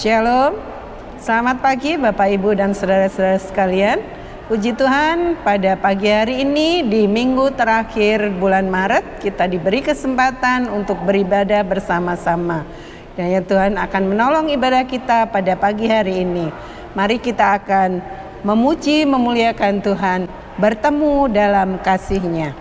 Shalom, selamat pagi Bapak Ibu dan saudara-saudara sekalian. Puji Tuhan, pada pagi hari ini di minggu terakhir bulan Maret kita diberi kesempatan untuk beribadah bersama-sama. Dan ya Tuhan akan menolong ibadah kita pada pagi hari ini. Mari kita akan memuji, memuliakan Tuhan, bertemu dalam kasih-Nya.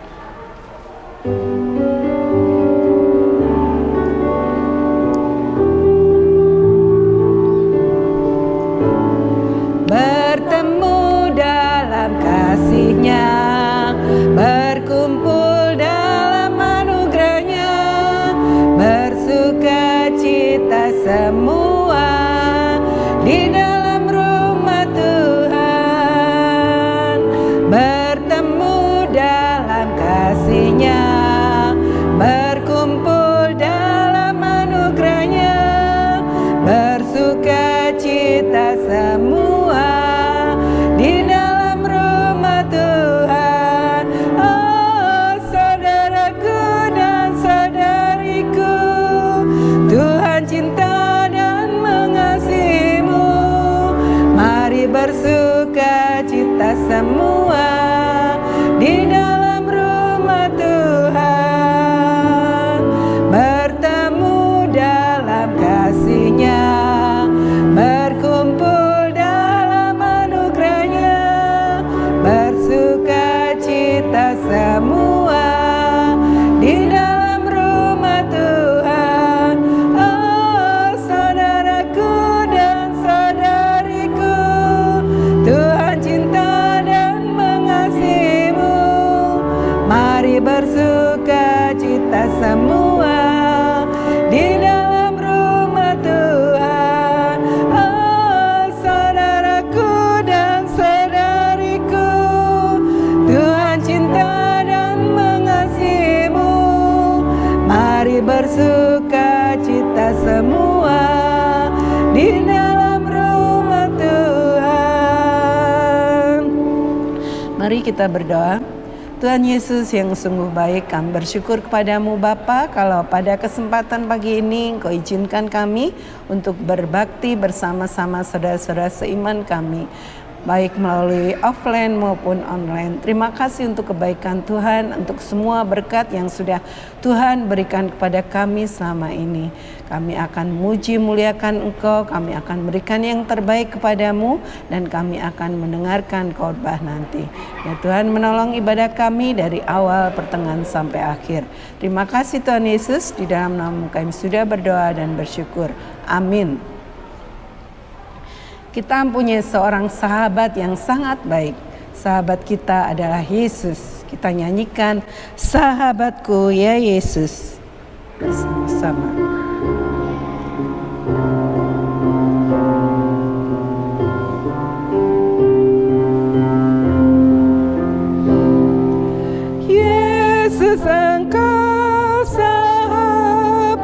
Bertemu dalam kasih-Nya, berkumpul dalam anugerah-Nya, bersuka cita semua di dalam rumah Tuhan. Bertemu dalam kasih-Nya, berkumpul dalam anugerah-Nya, bersuka cita semua di dalam rumah Tuhan. Oh saudaraku dan saudariku, Tuhan cinta dan mengasihimu. Mari bersuka cita semua di dalam rumah Tuhan. Bertemu dalam kasih-Nya, berkumpul dalam anugerah-Nya, bersuka cita semua di dalam rumah Tuhan. Oh saudaraku dan saudariku, Tuhan cinta dan mengasihimu. Mari bersuka cita semua di dalam rumah Tuhan. Oh saudaraku dan saudariku, Tuhan cinta dan mengasihimu. Mari bersuka cita semua di dalam rumah Tuhan. Mari kita berdoa. Tuhan Yesus yang sungguh baik, kami bersyukur kepadamu Bapa kalau pada kesempatan pagi ini Engkau izinkan kami untuk berbakti bersama-sama saudara-saudara seiman kami, baik melalui offline maupun online. Terima kasih untuk kebaikan Tuhan, untuk semua berkat yang sudah Tuhan berikan kepada kami selama ini. Kami akan muji muliakan Engkau, kami akan berikan yang terbaik kepadamu, dan kami akan mendengarkan khotbah nanti. Ya Tuhan menolong ibadah kami dari awal, pertengahan sampai akhir. Terima kasih Tuhan Yesus, di dalam nama kami sudah berdoa dan bersyukur. Amin. Kita mempunyai seorang sahabat yang sangat baik. Sahabat kita adalah Yesus. Kita nyanyikan Sahabatku ya Yesus bersama-sama. Yesus Engkau sahabatku,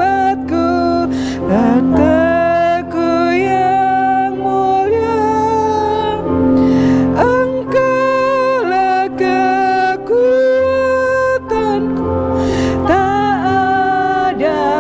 kataku yang mulia. Engkaulah kekuatanku, tak ada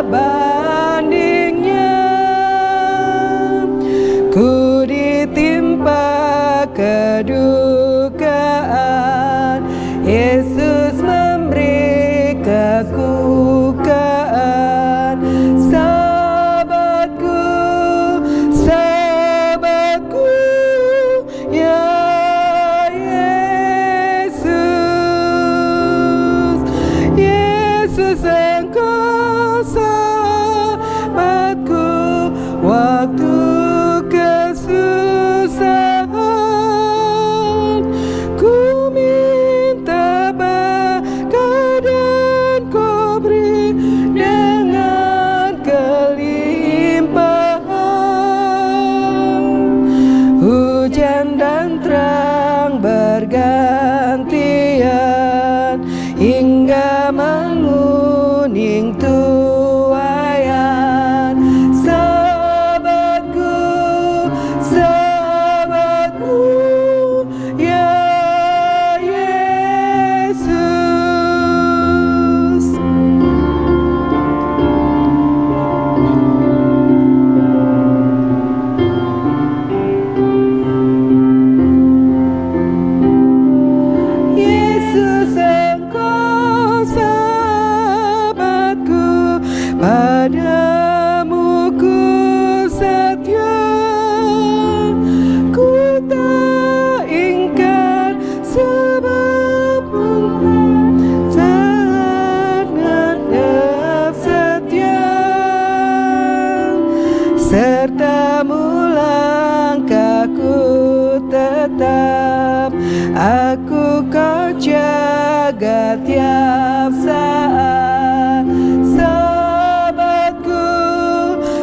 jaga tiap saat. Sahabatku,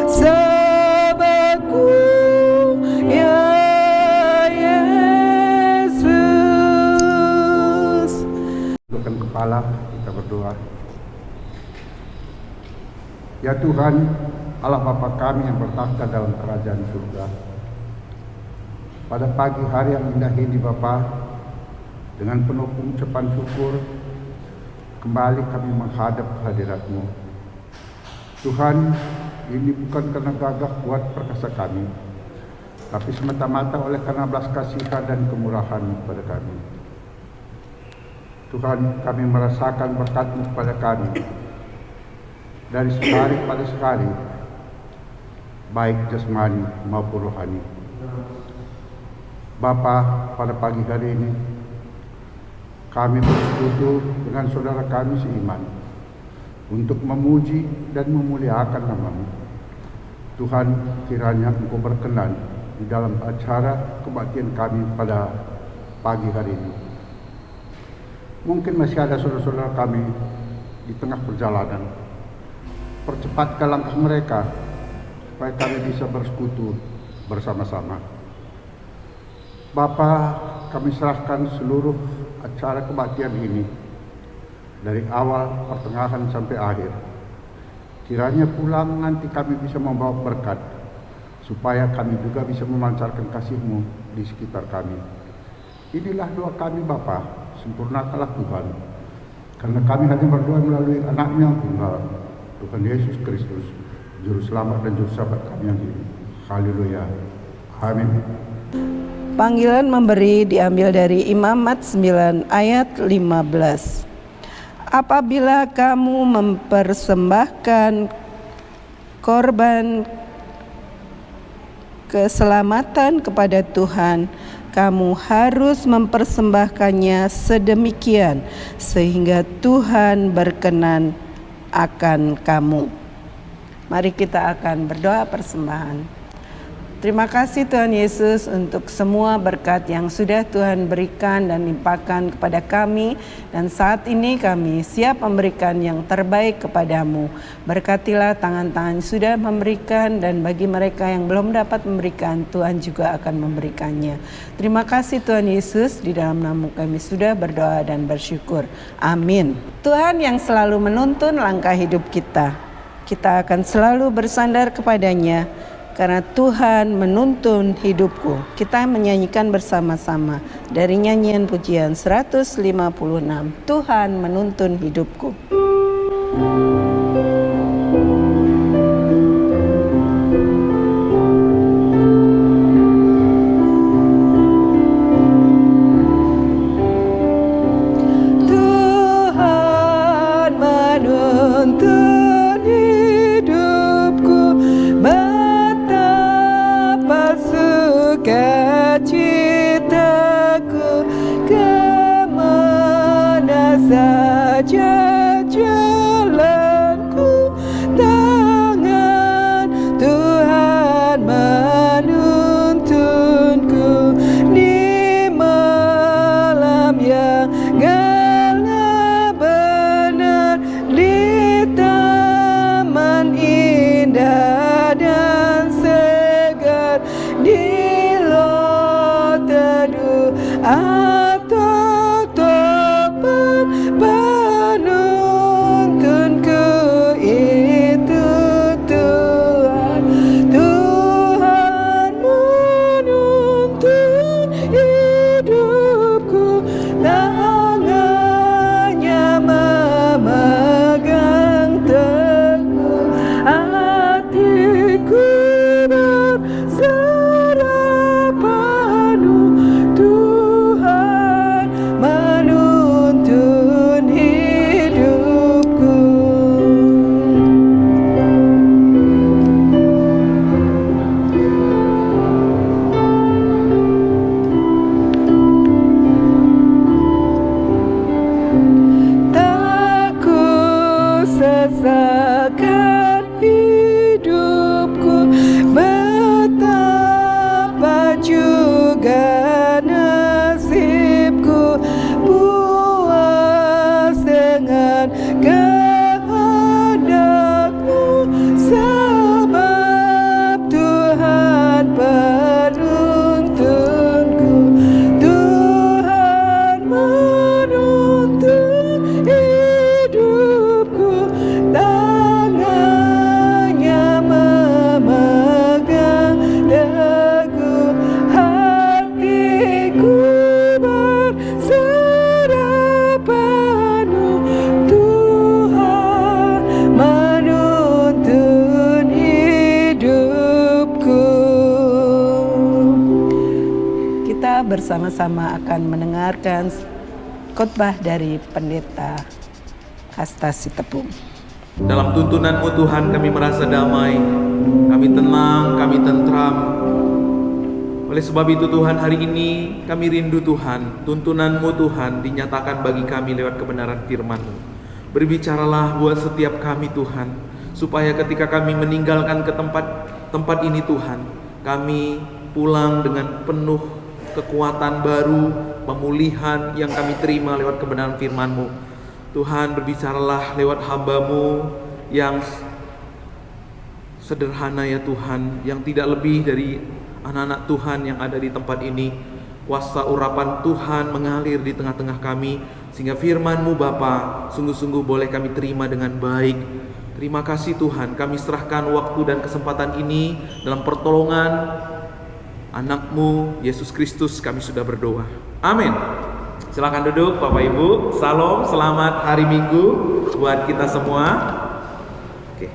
sahabatku, ya Yesus. Tundukkan kepala, kita berdoa. Ya Tuhan, Allah Bapa kami yang bertakhta dalam kerajaan surga. Pada pagi hari yang indah ini Bapa, dengan penuh ucapan syukur, kembali kami menghadap hadirat-Mu. Tuhan, ini bukan karena gagah kuat perkasa kami, tapi semata-mata oleh karena belas kasihan dan kemurahan pada kami. Tuhan, kami merasakan berkat-Mu kepada kami dari sekali pada sekali, baik jasmani maupun rohani. Bapa, pada pagi hari ini kami bersekutu dengan saudara kami seiman untuk memuji dan memuliakan nama-Mu. Tuhan, kiranya Engkau berkenan di dalam acara kebaktian kami pada pagi hari ini. Mungkin masih ada saudara-saudara kami di tengah perjalanan. Percepatkan langkah mereka supaya kami bisa bersekutu bersama-sama. Bapa, kami serahkan seluruh acara kebaktian ini dari awal, pertengahan sampai akhir. Kiranya pulang nanti kami bisa membawa berkat, supaya kami juga bisa memancarkan kasih-Mu di sekitar kami. Inilah doa kami Bapa, sempurnakanlah Tuhan, karena kami hanya berdoa melalui anak-Mu yang tunggal, Tuhan Yesus Kristus, Juru Selamat dan Juru Selamat kami yang hidup. Haleluya. Amin. Panggilan memberi diambil dari Imamat 9 ayat 15. Apabila kamu mempersembahkan korban keselamatan kepada Tuhan, kamu harus mempersembahkannya sedemikian sehingga Tuhan berkenan akan kamu. Mari kita akan berdoa persembahan. Terima kasih Tuhan Yesus untuk semua berkat yang sudah Tuhan berikan dan limpahkan kepada kami. Dan saat ini kami siap memberikan yang terbaik kepadamu. Berkatilah tangan-tangan sudah memberikan, dan bagi mereka yang belum dapat memberikan, Tuhan juga akan memberikannya. Terima kasih Tuhan Yesus, di dalam nama kami sudah berdoa dan bersyukur. Amin. Tuhan yang selalu menuntun langkah hidup kita. Kita akan selalu bersandar kepadanya. Karena Tuhan menuntun hidupku. Kita menyanyikan bersama-sama dari nyanyian pujian 156. Tuhan menuntun hidupku. Tuhan menuntun hidupku. Sukacitaku, kemana saja jalanku, tangan Tuhan menuntunku. Di malam yang gelap benar, di taman indah dan segar, di teduh atau topan, penuntunku itu Tuhan. Tuhan menuntun hidupku, tangannya memegang teguh, hatiku berserah penuh. Tuhan menuntun hidupku. Tak ku sesakan hidupku, betapa juga nasibku. Buat bersama-sama akan mendengarkan khotbah dari Pendeta Hasta Sitepung. Dalam tuntunan-Mu Tuhan kami merasa damai, kami tenang, kami tentram. Oleh sebab itu Tuhan, hari ini kami rindu Tuhan, tuntunan-Mu Tuhan dinyatakan bagi kami lewat kebenaran firman-Mu. Berbicaralah buat setiap kami Tuhan, supaya ketika kami meninggalkan ke tempat ini Tuhan, kami pulang dengan penuh kekuatan baru, pemulihan yang kami terima lewat kebenaran firman-Mu. Tuhan, berbicaralah lewat hamba-Mu yang sederhana ya Tuhan, yang tidak lebih dari anak-anak Tuhan yang ada di tempat ini. Kuasa urapan Tuhan mengalir di tengah-tengah kami, sehingga firman-Mu Bapa sungguh-sungguh boleh kami terima dengan baik. Terima kasih Tuhan, kami serahkan waktu dan kesempatan ini dalam pertolongan anak-Mu Yesus Kristus kami sudah berdoa. Amin. Silakan duduk Bapak Ibu. Salam, selamat hari Minggu buat kita semua. Oke.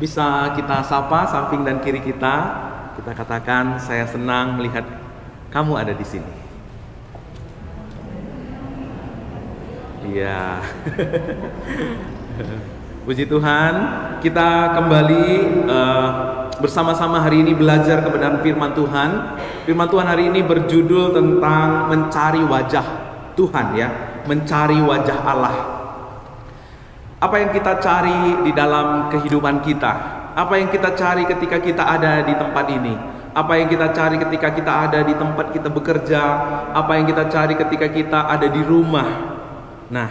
Bisa kita sapa samping dan kiri kita. Kita katakan, saya senang melihat kamu ada di sini. Iya. Puji Tuhan, kita kembali bersama-sama hari ini belajar kebenaran firman Tuhan. Firman Tuhan hari ini berjudul tentang mencari wajah Tuhan ya, mencari wajah Allah. Apa yang kita cari di dalam kehidupan kita? Apa yang kita cari ketika kita ada di tempat ini? Apa yang kita cari ketika kita ada di tempat kita bekerja? Apa yang kita cari ketika kita ada di rumah? Nah,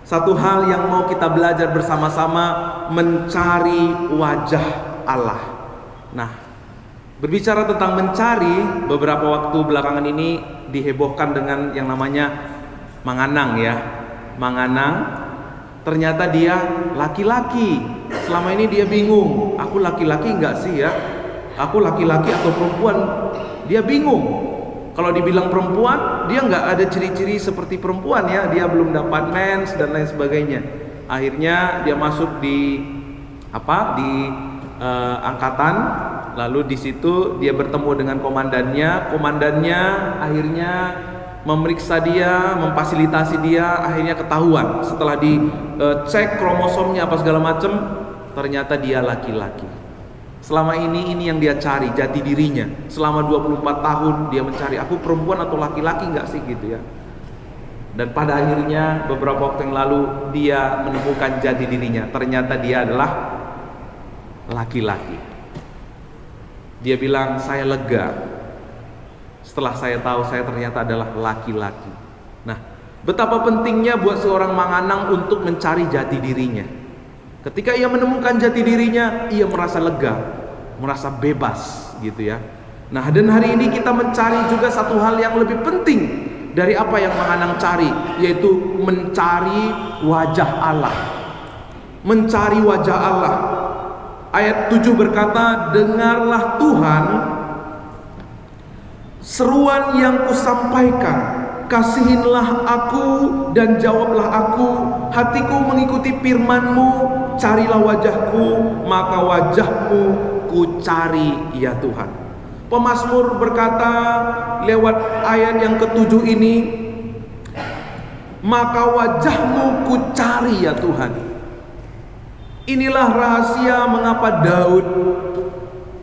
satu hal yang mau kita belajar bersama-sama, mencari wajah Allah. Nah, berbicara tentang mencari, beberapa waktu belakangan ini dihebohkan dengan yang namanya Manganang ya. Manganang, ternyata dia laki-laki. Selama ini dia bingung, aku laki-laki enggak sih ya? Aku laki-laki atau perempuan? Dia bingung. Kalau dibilang perempuan, dia nggak ada ciri-ciri seperti perempuan ya. Dia belum dapat mens dan lain sebagainya. Akhirnya dia masuk di angkatan. Lalu di situ dia bertemu dengan komandannya. Komandannya akhirnya memeriksa dia, memfasilitasi dia. Akhirnya ketahuan setelah dicek kromosomnya apa segala macam, ternyata dia laki-laki. Selama ini yang dia cari, jati dirinya. Selama 24 tahun dia mencari, aku perempuan atau laki-laki enggak sih gitu ya. Dan pada akhirnya beberapa waktu yang lalu dia menemukan jati dirinya. Ternyata dia adalah laki-laki. Dia bilang, saya lega setelah saya tahu saya ternyata adalah laki-laki. Nah, betapa pentingnya buat seorang Manganang untuk mencari jati dirinya. Ketika ia menemukan jati dirinya, ia merasa lega, merasa bebas gitu ya. Nah, dan hari ini kita mencari juga satu hal yang lebih penting dari apa yang Manganang cari, yaitu mencari wajah Allah. Mencari wajah Allah. Ayat 7 berkata, dengarlah Tuhan seruan yang kusampaikan. Kasihinlah aku dan jawablah aku. Hatiku mengikuti firman-Mu. Carilah wajahku, maka wajahmu ku cari ya Tuhan. Pemazmur berkata lewat ayat yang ke-7 ini, maka wajahmu ku cari ya Tuhan. Inilah rahasia mengapa Daud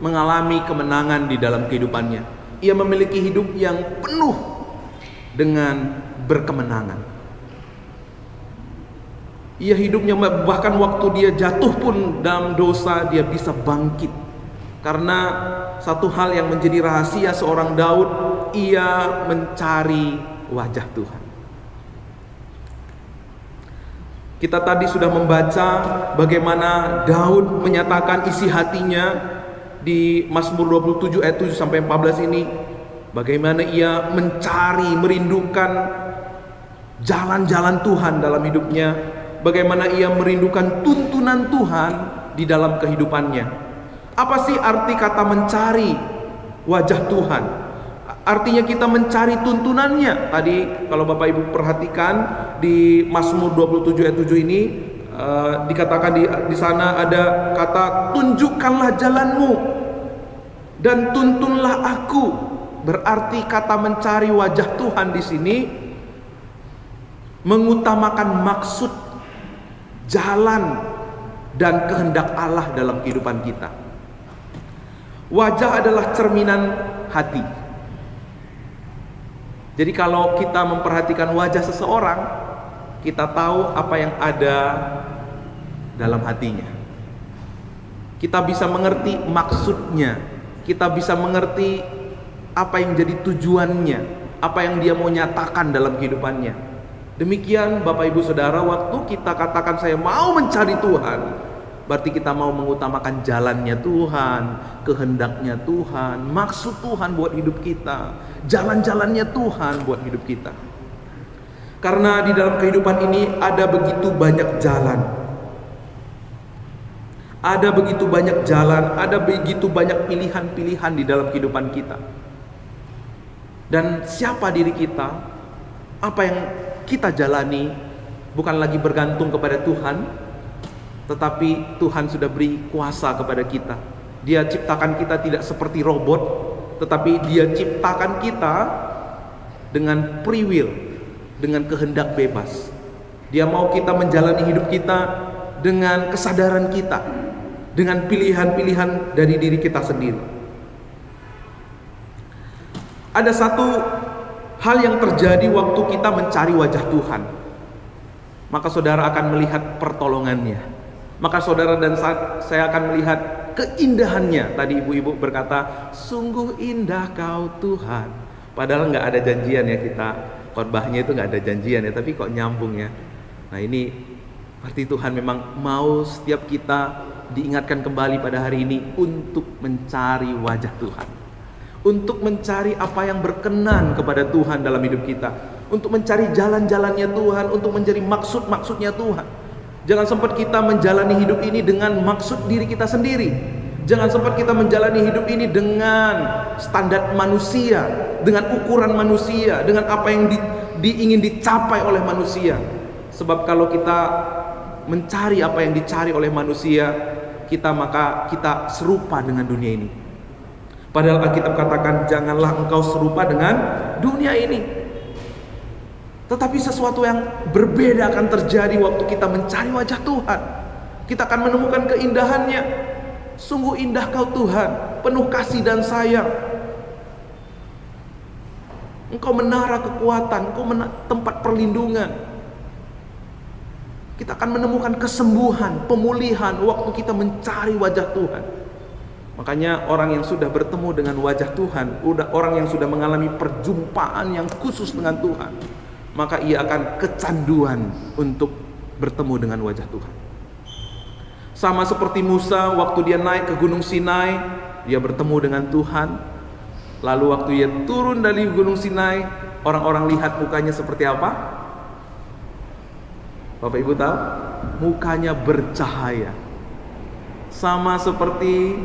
mengalami kemenangan di dalam kehidupannya. Ia memiliki hidup yang penuh dengan berkemenangan. Ia hidupnya bahkan waktu dia jatuh pun dalam dosa, dia bisa bangkit. Karena satu hal yang menjadi rahasia seorang Daud, ia mencari wajah Tuhan. Kita tadi sudah membaca bagaimana Daud menyatakan isi hatinya di Mazmur 27 ayat 7 sampai 14 ini. Bagaimana ia mencari, merindukan jalan-jalan Tuhan dalam hidupnya. Bagaimana ia merindukan tuntunan Tuhan di dalam kehidupannya. Apa sih arti kata mencari wajah Tuhan? Artinya kita mencari tuntunannya. Tadi kalau Bapak Ibu perhatikan di Mazmur 27 ayat 7 ini dikatakan di sana ada kata tunjukkanlah jalanmu dan tuntunlah aku. Berarti kata mencari wajah Tuhan di sini mengutamakan maksud, jalan, dan kehendak Allah dalam kehidupan kita. Wajah adalah cerminan hati. Jadi kalau kita memperhatikan wajah seseorang, kita tahu apa yang ada dalam hatinya. Kita bisa mengerti maksudnya. Kita bisa mengerti apa yang jadi tujuannya, apa yang dia mau nyatakan dalam kehidupannya. Demikian Bapak Ibu Saudara, waktu kita katakan saya mau mencari Tuhan, berarti kita mau mengutamakan jalannya Tuhan, kehendaknya Tuhan, maksud Tuhan buat hidup kita, jalan-jalannya Tuhan buat hidup kita. Karena di dalam kehidupan ini ada begitu banyak jalan. Ada begitu banyak jalan, ada begitu banyak pilihan-pilihan di dalam kehidupan kita. Dan siapa diri kita, apa yang kita jalani bukan lagi bergantung kepada Tuhan, tetapi Tuhan sudah beri kuasa kepada kita. Dia ciptakan kita tidak seperti robot, tetapi Dia ciptakan kita dengan free will, dengan kehendak bebas. Dia mau kita menjalani hidup kita dengan kesadaran kita, dengan pilihan-pilihan dari diri kita sendiri. Ada satu hal yang terjadi waktu kita mencari wajah Tuhan, maka saudara akan melihat pertolongannya. Maka saudara dan saya akan melihat keindahannya. Tadi ibu-ibu berkata, sungguh indah Kau Tuhan. Padahal nggak ada janjian ya, kita khotbahnya itu nggak ada janjian ya, tapi kok nyambung ya. Nah ini berarti Tuhan memang mau setiap kita diingatkan kembali pada hari ini untuk mencari wajah Tuhan, untuk mencari apa yang berkenan kepada Tuhan dalam hidup kita, untuk mencari jalan-jalannya Tuhan, untuk mencari maksud-maksudnya Tuhan. Jangan sempat kita menjalani hidup ini dengan maksud diri kita sendiri. Jangan sempat kita menjalani hidup ini dengan standar manusia, dengan ukuran manusia, dengan apa yang ingin dicapai oleh manusia. Sebab kalau kita mencari apa yang dicari oleh manusia, maka kita serupa dengan dunia ini. Padahal Alkitab katakan, janganlah engkau serupa dengan dunia ini. Tetapi sesuatu yang berbeda akan terjadi waktu kita mencari wajah Tuhan. Kita akan menemukan keindahannya. Sungguh indah Kau Tuhan, penuh kasih dan sayang. Engkau menara kekuatan, Engkau tempat perlindungan. Kita akan menemukan kesembuhan, pemulihan waktu kita mencari wajah Tuhan. Makanya orang yang sudah bertemu dengan wajah Tuhan, orang yang sudah mengalami perjumpaan yang khusus dengan Tuhan, maka ia akan kecanduan untuk bertemu dengan wajah Tuhan. Sama seperti Musa waktu dia naik ke Gunung Sinai, dia bertemu dengan Tuhan. Lalu waktu dia turun dari Gunung Sinai, orang-orang lihat mukanya seperti apa? Bapak Ibu tahu? Mukanya bercahaya. Sama seperti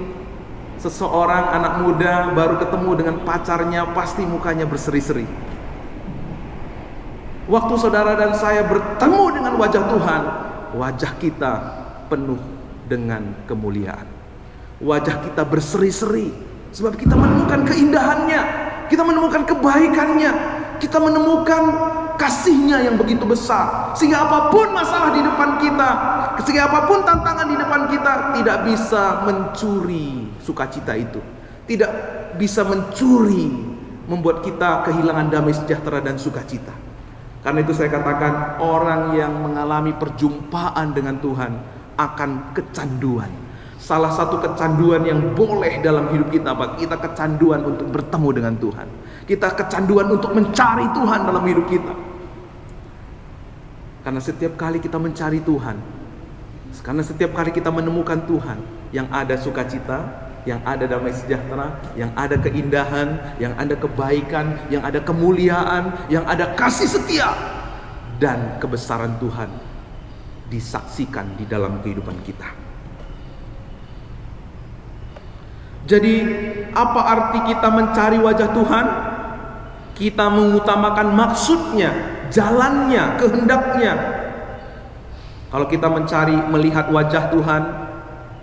seseorang anak muda baru ketemu dengan pacarnya, pasti mukanya berseri-seri. Waktu saudara dan saya bertemu dengan wajah Tuhan, wajah kita penuh dengan kemuliaan. Wajah kita berseri-seri, sebab kita menemukan keindahannya, kita menemukan kebaikannya, kita menemukan kasih-Nya yang begitu besar, sehingga apapun masalah di depan kita, sehingga apapun tantangan di depan kita, tidak bisa mencuri sukacita itu, tidak bisa mencuri, membuat kita kehilangan damai sejahtera dan sukacita. Karena itu saya katakan, orang yang mengalami perjumpaan dengan Tuhan akan kecanduan. Salah satu kecanduan yang boleh dalam hidup kita, Pak, kita kecanduan untuk bertemu dengan Tuhan. Kita kecanduan untuk mencari Tuhan dalam hidup kita. Karena setiap kali kita mencari Tuhan, karena setiap kali kita menemukan Tuhan, yang ada sukacita, yang ada damai sejahtera, yang ada keindahan, yang ada kebaikan, yang ada kemuliaan, yang ada kasih setia, dan kebesaran Tuhan disaksikan di dalam kehidupan kita. Jadi apa arti kita mencari wajah Tuhan? Kita mengutamakan maksudnya, jalannya, kehendaknya. Kalau kita mencari melihat wajah Tuhan,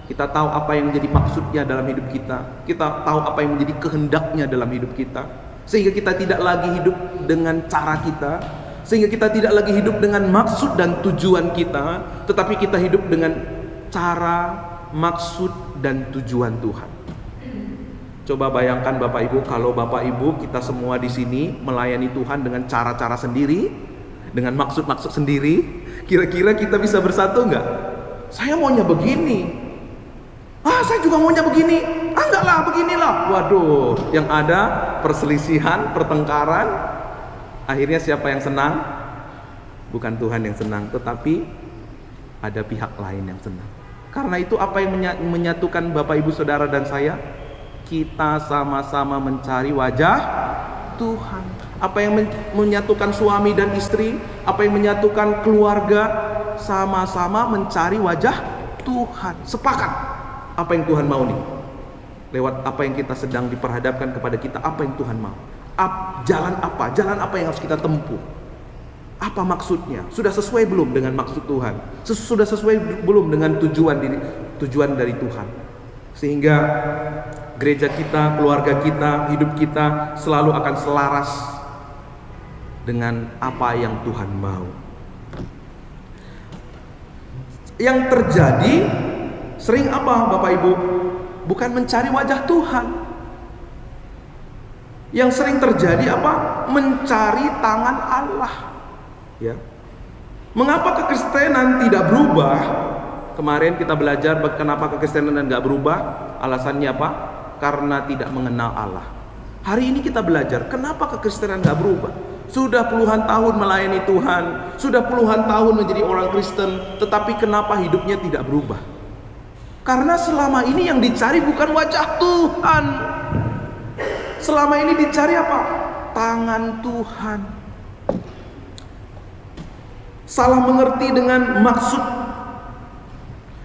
kita tahu apa yang menjadi maksudnya dalam hidup kita. Kita tahu apa yang menjadi kehendaknya dalam hidup kita. Sehingga kita tidak lagi hidup dengan cara kita, sehingga kita tidak lagi hidup dengan maksud dan tujuan kita, tetapi kita hidup dengan cara, maksud, dan tujuan Tuhan. Coba bayangkan Bapak Ibu, kalau Bapak Ibu kita semua di sini melayani Tuhan dengan cara-cara sendiri, dengan maksud-maksud sendiri, kira-kira kita bisa bersatu nggak? Saya maunya begini. Saya juga maunya begini. Enggak lah, beginilah. Waduh, yang ada perselisihan, pertengkaran. Akhirnya siapa yang senang? Bukan Tuhan yang senang, tetapi ada pihak lain yang senang. Karena itu apa yang menyatukan Bapak Ibu Saudara dan saya? Kita sama-sama mencari wajah Tuhan. Apa yang menyatukan suami dan istri? Apa yang menyatukan keluarga? Sama-sama mencari wajah Tuhan. Sepakat. Apa yang Tuhan mau nih? Lewat apa yang kita sedang diperhadapkan kepada kita, apa yang Tuhan mau? Jalan apa yang harus kita tempuh? Apa maksudnya? Sudah sesuai belum dengan maksud Tuhan? Sudah sesuai belum dengan tujuan dari Tuhan? Sehingga gereja kita, keluarga kita, hidup kita selalu akan selaras dengan apa yang Tuhan mau. Yang terjadi sering apa Bapak Ibu? Bukan mencari wajah Tuhan. Yang sering terjadi apa? Mencari tangan Allah. Ya. Mengapa kekristenan tidak berubah? Kemarin kita belajar kenapa kekristenan nggak berubah. Alasannya apa? Karena tidak mengenal Allah. Hari ini kita belajar kenapa kekristenan nggak berubah. Sudah puluhan tahun melayani Tuhan, sudah puluhan tahun menjadi orang Kristen, tetapi kenapa hidupnya tidak berubah? Karena selama ini yang dicari bukan wajah Tuhan. Selama ini dicari apa? Tangan Tuhan. Salah mengerti dengan maksud,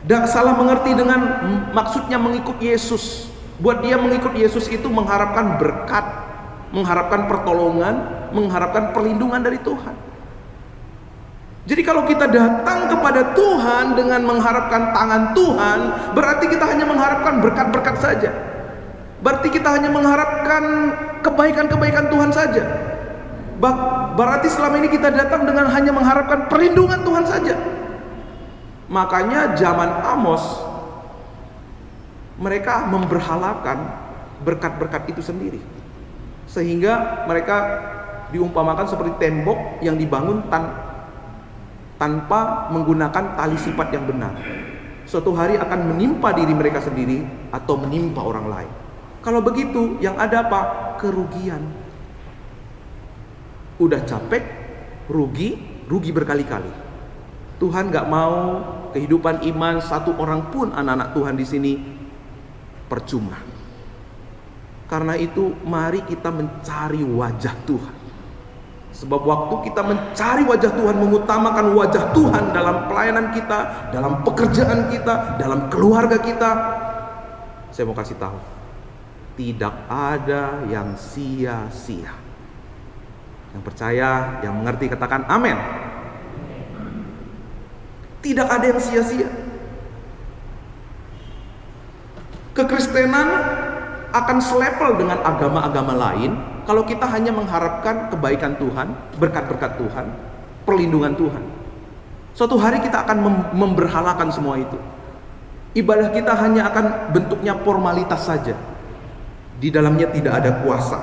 dan salah mengerti dengan maksudnya mengikut Yesus. Buat dia mengikut Yesus itu mengharapkan berkat, mengharapkan pertolongan, mengharapkan perlindungan dari Tuhan. Jadi kalau kita datang kepada Tuhan dengan mengharapkan tangan Tuhan, berarti kita hanya mengharapkan berkat-berkat saja. Berarti kita hanya mengharapkan kebaikan-kebaikan Tuhan saja. Berarti selama ini kita datang dengan hanya mengharapkan perlindungan Tuhan saja. Makanya zaman Amos, mereka memberhalakan berkat-berkat itu sendiri. Sehingga mereka diumpamakan seperti tembok yang dibangun tanpa menggunakan tali sifat yang benar. Suatu hari akan menimpa diri mereka sendiri atau menimpa orang lain. Kalau begitu, yang ada apa? Kerugian. Udah capek, rugi berkali-kali. Tuhan gak mau kehidupan iman satu orang pun anak-anak Tuhan di sini percuma. Karena itu, mari kita mencari wajah Tuhan. Sebab waktu kita mencari wajah Tuhan, mengutamakan wajah Tuhan dalam pelayanan kita, dalam pekerjaan kita, dalam keluarga kita, saya mau kasih tahu, tidak ada yang sia-sia. Yang percaya, yang mengerti katakan amin. Tidak ada yang sia-sia. Kekristenan akan selepel dengan agama-agama lain kalau kita hanya mengharapkan kebaikan Tuhan, berkat-berkat Tuhan, perlindungan Tuhan. Suatu hari kita akan memberhalakan semua itu. Ibadah kita hanya akan bentuknya formalitas saja. Di dalamnya tidak ada kuasa.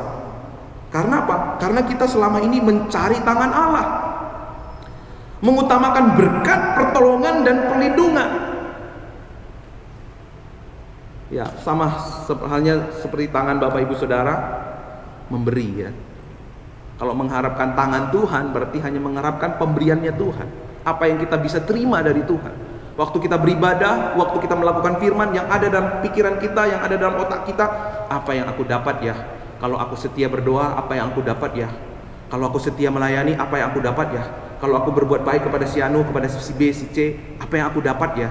Karena apa? Karena kita selama ini mencari tangan Allah, mengutamakan berkat, pertolongan, dan perlindungan. Ya, sama halnya seperti tangan Bapak Ibu Saudara memberi ya. Kalau mengharapkan tangan Tuhan berarti hanya mengharapkan pemberiannya Tuhan. Apa yang kita bisa terima dari Tuhan. Waktu kita beribadah, waktu kita melakukan firman, yang ada dalam pikiran kita, yang ada dalam otak kita, apa yang aku dapat ya? Kalau aku setia berdoa, apa yang aku dapat ya? Kalau aku setia melayani, apa yang aku dapat ya? Kalau aku berbuat baik kepada si Anu, kepada si B, si C, apa yang aku dapat ya?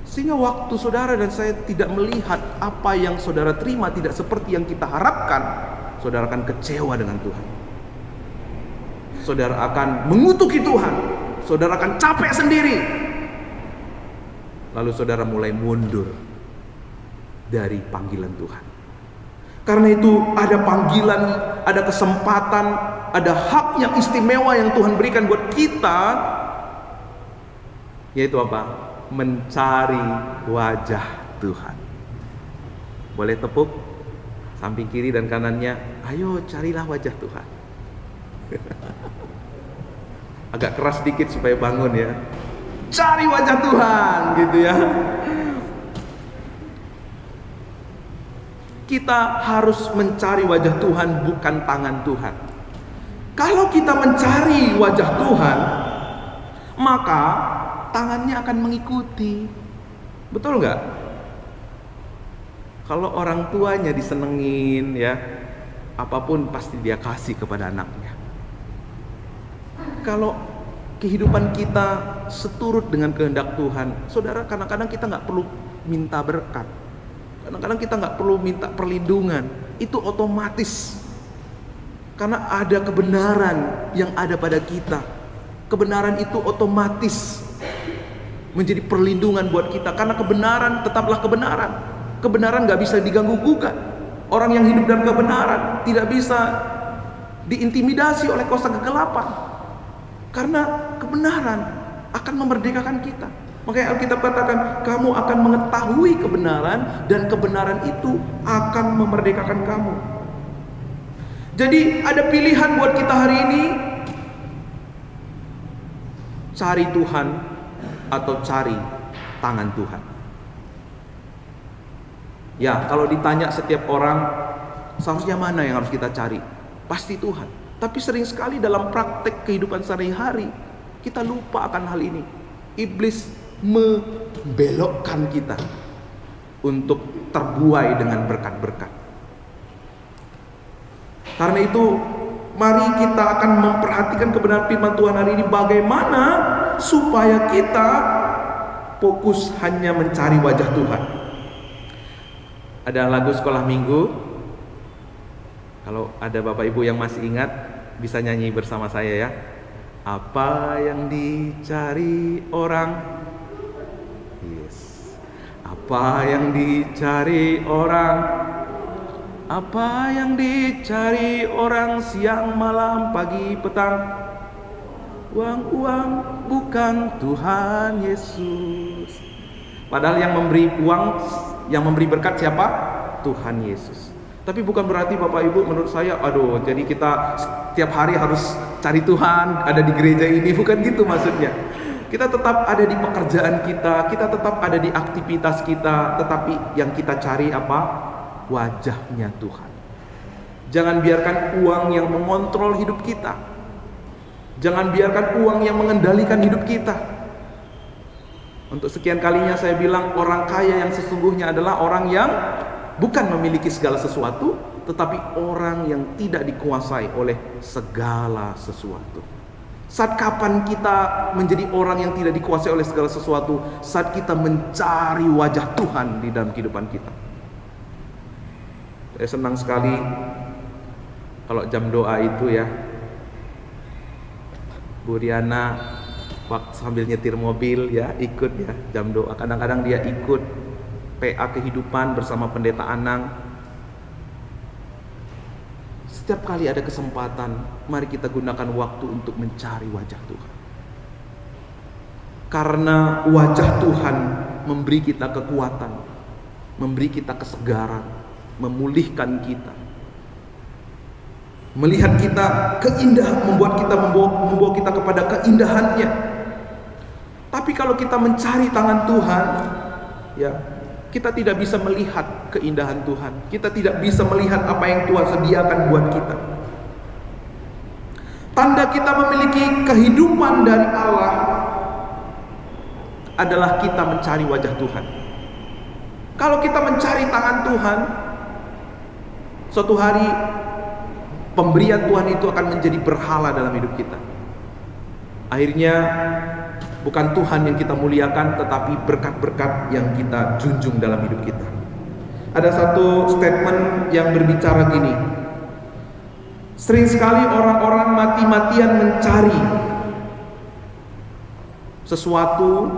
Sehingga waktu saudara dan saya tidak melihat apa yang saudara terima tidak seperti yang kita harapkan, saudara akan kecewa dengan Tuhan. Saudara akan mengutuki Tuhan. Saudara akan capek sendiri. Lalu saudara mulai mundur dari panggilan Tuhan. Karena itu ada panggilan, ada kesempatan, ada hak yang istimewa yang Tuhan berikan buat kita, yaitu apa? Mencari wajah Tuhan. Boleh tepuk samping kiri dan kanannya, ayo carilah wajah Tuhan. Agak keras sedikit supaya bangun ya. Cari wajah Tuhan gitu ya. Kita harus mencari wajah Tuhan, bukan tangan Tuhan. Kalau kita mencari wajah Tuhan, maka tangannya akan mengikuti. Betul nggak? Kalau orang tuanya disenengin ya, apapun pasti dia kasih kepada anaknya. Kalau kehidupan kita seturut dengan kehendak Tuhan, saudara, kadang-kadang kita nggak perlu minta berkat. Kadang-kadang kita nggak perlu minta perlindungan, itu otomatis. Karena ada kebenaran yang ada pada kita. Kebenaran itu otomatis menjadi perlindungan buat kita. Karena kebenaran tetaplah kebenaran. Kebenaran nggak bisa diganggu gugat. Orang yang hidup dalam kebenaran tidak bisa diintimidasi oleh kuasa kegelapan. Karena kebenaran akan memerdekakan kita. Makanya Alkitab katakan, kamu akan mengetahui kebenaran, dan kebenaran itu akan memerdekakan kamu. Jadi ada pilihan buat kita hari ini, cari Tuhan atau cari tangan Tuhan. Ya, kalau ditanya setiap orang, seharusnya mana yang harus kita cari? Pasti Tuhan. Tapi sering sekali dalam praktek kehidupan sehari-hari, kita lupa akan hal ini. Iblis membelokkan kita untuk terbuai dengan berkat-berkat. Karena itu, mari kita akan memperhatikan kebenaran firman Tuhan hari ini, bagaimana supaya kita fokus hanya mencari wajah Tuhan. Ada lagu sekolah minggu, kalau ada Bapak Ibu yang masih ingat, bisa nyanyi bersama saya ya. Apa yang dicari orang? Yes. Apa yang dicari orang? Apa yang dicari orang siang, malam, pagi, petang? Uang bukan Tuhan Yesus. Padahal yang memberi uang, yang memberi berkat siapa? Tuhan Yesus. Tapi bukan berarti Bapak Ibu menurut saya, aduh, jadi kita setiap hari harus cari Tuhan, ada di gereja ini. Bukan gitu maksudnya. Kita tetap ada di pekerjaan kita tetap ada di aktivitas kita, tetapi yang kita cari apa? Wajahnya Tuhan. Jangan biarkan uang yang mengontrol hidup kita. Jangan biarkan uang yang mengendalikan hidup kita. Untuk sekian kalinya saya bilang, orang kaya yang sesungguhnya adalah orang yang bukan memiliki segala sesuatu, tetapi orang yang tidak dikuasai oleh segala sesuatu. Saat kapan kita menjadi orang yang tidak dikuasai oleh segala sesuatu? Saat kita mencari wajah Tuhan di dalam kehidupan kita. Saya senang sekali kalau jam doa itu ya, Bu Riana waktu sambil nyetir mobil ya, ikut ya jam doa. Kadang-kadang dia ikut PA kehidupan bersama Pendeta Anang. Setiap kali ada kesempatan, mari kita gunakan waktu untuk mencari wajah Tuhan. Karena wajah Tuhan memberi kita kekuatan, memberi kita kesegaran, memulihkan kita. Melihat kita keindahan, membuat kita membawa kita kepada keindahannya. Tapi kalau kita mencari tangan Tuhan, ya, kita tidak bisa melihat keindahan Tuhan. Kita tidak bisa melihat apa yang Tuhan sediakan buat kita. Tanda kita memiliki kehidupan dari Allah adalah kita mencari wajah Tuhan. Kalau kita mencari tangan Tuhan, suatu hari pemberian Tuhan itu akan menjadi berhala dalam hidup kita. Akhirnya bukan Tuhan yang kita muliakan, tetapi berkat-berkat yang kita junjung dalam hidup kita. Ada satu statement yang berbicara gini, Sering sekali orang-orang mati-matian mencari sesuatu,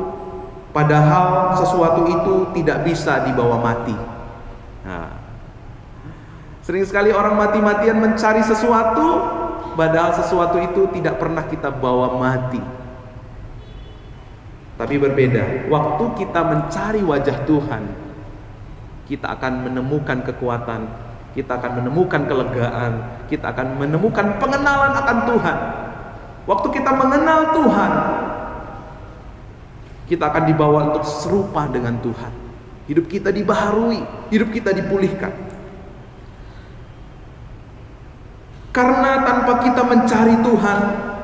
padahal sesuatu itu tidak bisa dibawa mati. Nah, sering sekali orang mati-matian mencari sesuatu, padahal sesuatu itu tidak pernah kita bawa mati. Tapi berbeda, waktu kita mencari wajah Tuhan, kita akan menemukan kekuatan, kita akan menemukan kelegaan, kita akan menemukan pengenalan akan Tuhan. Waktu kita mengenal Tuhan, kita akan dibawa untuk serupa dengan Tuhan. Hidup kita dibaharui, hidup kita dipulihkan. Karena tanpa kita mencari Tuhan,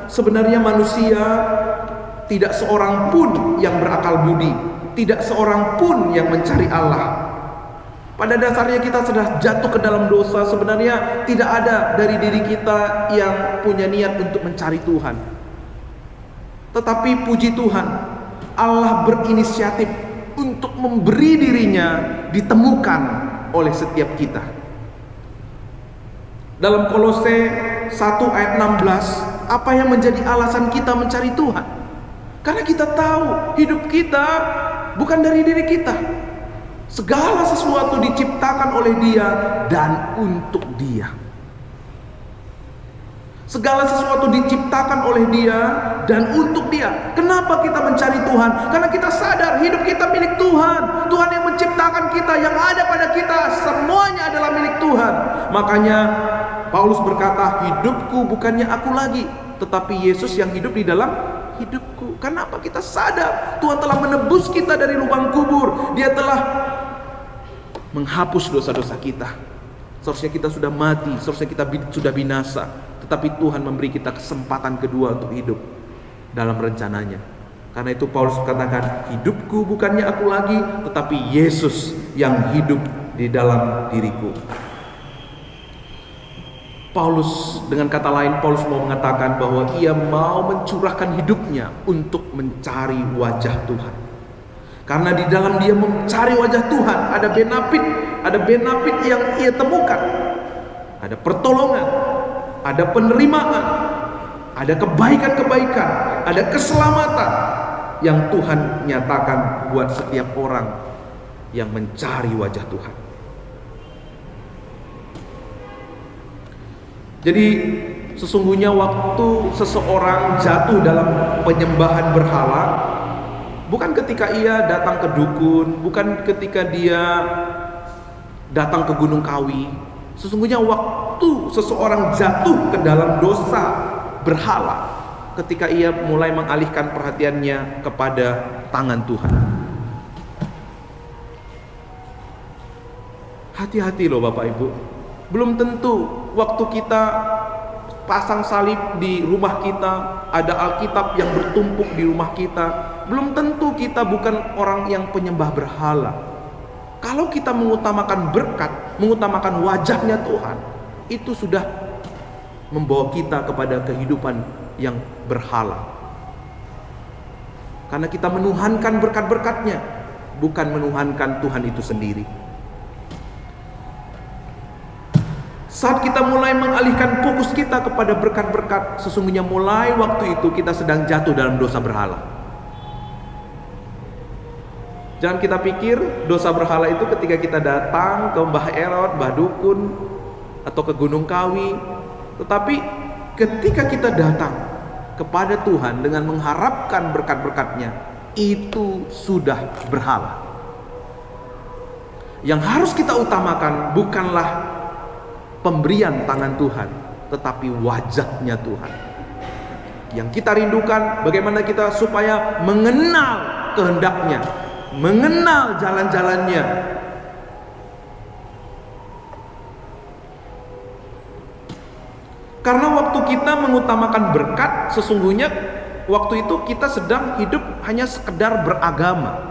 sebenarnya manusia tidak seorang pun yang berakal budi, tidak seorang pun yang mencari Allah. Pada dasarnya kita sudah jatuh ke dalam dosa. Sebenarnya tidak ada dari diri kita yang punya niat untuk mencari Tuhan. Tetapi puji Tuhan, Allah berinisiatif untuk memberi dirinya ditemukan oleh setiap kita. Dalam Kolose 1 ayat 16, apa yang menjadi alasan kita mencari Tuhan? Karena kita tahu hidup kita bukan dari diri kita. Segala sesuatu diciptakan oleh Dia dan untuk Dia. Segala sesuatu diciptakan oleh Dia dan untuk Dia. Kenapa kita mencari Tuhan? Karena kita sadar hidup kita milik Tuhan. Tuhan yang menciptakan kita, yang ada pada kita, semuanya adalah milik Tuhan. Makanya Paulus berkata, hidupku bukannya aku lagi, tetapi Yesus yang hidup di dalam hidupku. Kenapa kita sadar Tuhan telah menebus kita dari lubang kubur. Dia telah menghapus dosa-dosa kita. Seharusnya kita sudah mati, seharusnya kita sudah binasa, tetapi Tuhan memberi kita kesempatan kedua untuk hidup dalam rencananya. Karena itu Paulus katakan, hidupku bukannya aku lagi, tetapi Yesus yang hidup di dalam diriku. Paulus, dengan kata lain, Paulus mau mengatakan bahwa ia mau mencurahkan hidupnya untuk mencari wajah Tuhan. Karena di dalam dia mencari wajah Tuhan, ada benefit yang ia temukan. Ada pertolongan, ada penerimaan, ada kebaikan-kebaikan, ada keselamatan yang Tuhan nyatakan buat setiap orang yang mencari wajah Tuhan. Jadi sesungguhnya waktu seseorang jatuh dalam penyembahan berhala, bukan ketika ia datang ke dukun, bukan ketika dia datang ke Gunung Kawi. Sesungguhnya waktu seseorang jatuh ke dalam dosa berhala, ketika ia mulai mengalihkan perhatiannya kepada tangan Tuhan. Hati-hati loh Bapak Ibu. Belum tentu waktu kita pasang salib di rumah kita, ada Alkitab yang bertumpuk di rumah kita, belum tentu kita bukan orang yang penyembah berhala. Kalau kita mengutamakan berkat, mengutamakan wajahnya Tuhan, itu sudah membawa kita kepada kehidupan yang berhala. Karena kita menuhankan berkat-berkatnya, bukan menuhankan Tuhan itu sendiri. Saat kita mulai mengalihkan fokus kita kepada berkat-berkat, sesungguhnya mulai waktu itu kita sedang jatuh dalam dosa berhala. Jangan kita pikir dosa berhala itu ketika kita datang ke Mbah Erot, Mbah Dukun, atau ke Gunung Kawi. Tetapi ketika kita datang kepada Tuhan dengan mengharapkan berkat-berkatnya, itu sudah berhala. Yang harus kita utamakan bukanlah pemberian tangan Tuhan, tetapi wajahnya Tuhan. Yang kita rindukan bagaimana kita supaya mengenal kehendaknya, mengenal jalan-jalannya. Karena waktu kita mengutamakan berkat, sesungguhnya waktu itu kita sedang hidup hanya sekedar beragama.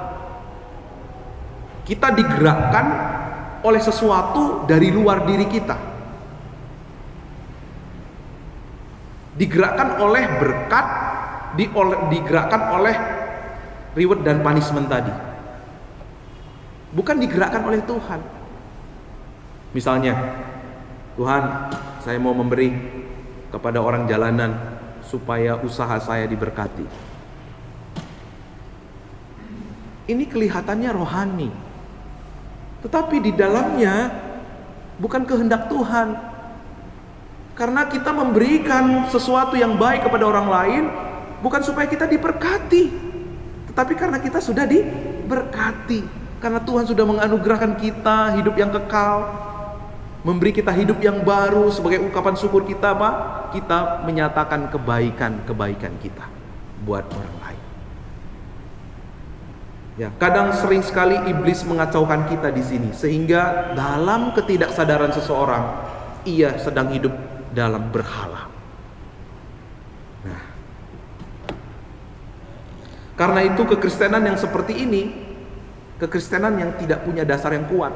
Kita digerakkan oleh sesuatu dari luar diri kita, digerakkan oleh berkat, digerakkan oleh reward dan punishment tadi, bukan digerakkan oleh Tuhan. Misalnya Tuhan, saya mau memberi kepada orang jalanan supaya usaha saya diberkati. Ini kelihatannya rohani, tetapi di dalamnya bukan kehendak Tuhan. Karena kita memberikan sesuatu yang baik kepada orang lain bukan supaya kita diberkati, tetapi karena kita sudah diberkati. Karena Tuhan sudah menganugerahkan kita hidup yang kekal, memberi kita hidup yang baru. Sebagai ungkapan syukur kita, Pak, kita menyatakan kebaikan-kebaikan kita buat orang lain. Ya, kadang sering sekali iblis mengacaukan kita di sini, sehingga dalam ketidaksadaran seseorang ia sedang hidup dalam berhala. Nah, karena itu kekristenan yang seperti ini, kekristenan yang tidak punya dasar yang kuat.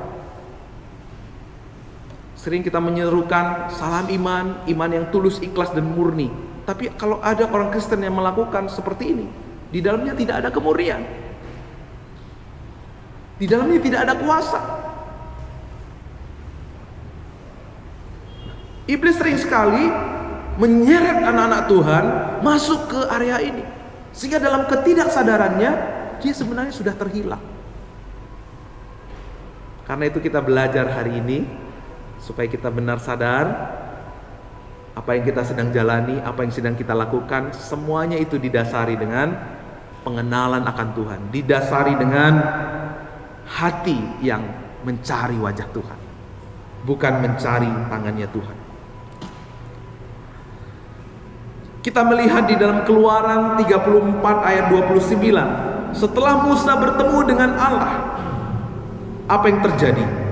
Sering kita menyerukan salam iman, iman yang tulus, ikhlas dan murni. Tapi kalau ada orang Kristen yang melakukan seperti ini, di dalamnya tidak ada kemurnian. Di dalamnya tidak ada kuasa. Iblis sering sekali menyeret anak-anak Tuhan masuk ke area ini, sehingga dalam ketidaksadarannya dia sebenarnya sudah terhilang. Karena itu kita belajar hari ini supaya kita benar sadar apa yang kita sedang jalani, apa yang sedang kita lakukan, semuanya itu didasari dengan pengenalan akan Tuhan, didasari dengan hati yang mencari wajah Tuhan, bukan mencari tangannya Tuhan. Kita melihat di dalam Keluaran 34 ayat 29, setelah Musa bertemu dengan Allah, apa yang terjadi?